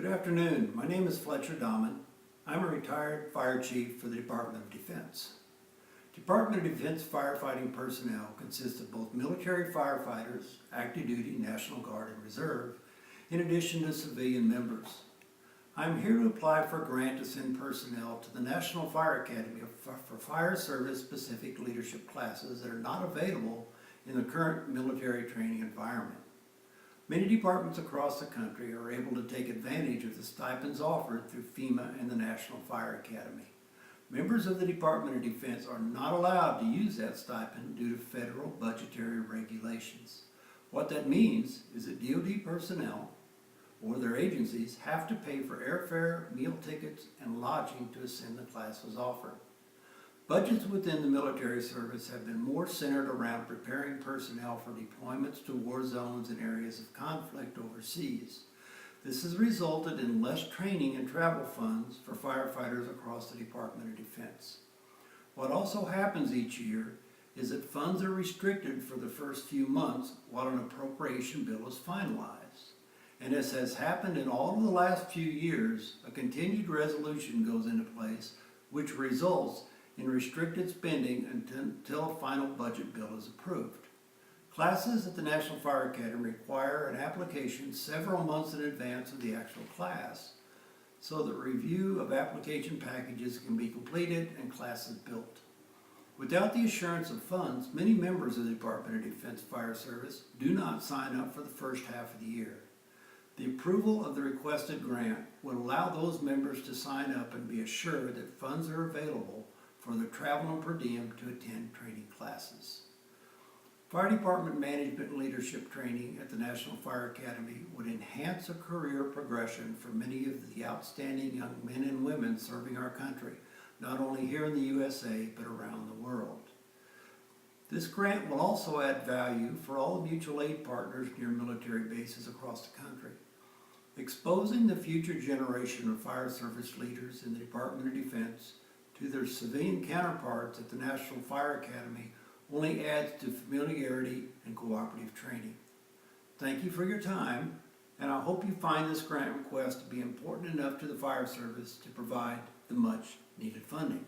Good afternoon. My name is Fletcher Dahman. I'm a retired fire chief for the Department of Defense. Department of Defense firefighting personnel consists of both military firefighters, active duty, National Guard, and Reserve, in addition to civilian members. I'm here to apply for a grant to send personnel to the National Fire Academy for fire service specific leadership classes that are not available in the current military training environment. Many departments across the country are able to take advantage of the stipends offered through FEMA and the National Fire Academy. Members of the Department of Defense are not allowed to use that stipend due to federal budgetary regulations. What that means is that DOD personnel or their agencies have to pay for airfare, meal tickets, and lodging to attend the classes offered. Budgets within the military service have been more centered around preparing personnel for deployments to war zones and areas of conflict overseas. This has resulted in less training and travel funds for firefighters across the Department of Defense. What also happens each year is that funds are restricted for the first few months while an appropriation bill is finalized. And as has happened in all of the last few years, a continued resolution goes into place which results in restricted spending until a final budget bill is approved. Classes at the National Fire Academy require an application several months in advance of the actual class so that review of application packages can be completed and classes built. Without the assurance of funds, many members of the Department of Defense Fire Service do not sign up for the first half of the year. The approval of the requested grant would allow those members to sign up and be assured that funds are available for their travel and per diem to attend training classes. Fire Department management and leadership training at the National Fire Academy would enhance a career progression for many of the outstanding young men and women serving our country, not only here in the USA, but around the world. This grant will also add value for all the mutual aid partners near military bases across the country. Exposing the future generation of fire service leaders in the Department of Defense to their civilian counterparts at the National Fire Academy only adds to familiarity and cooperative training. Thank you for your time, and I hope you find this grant request to be important enough to the fire service to provide the much needed funding.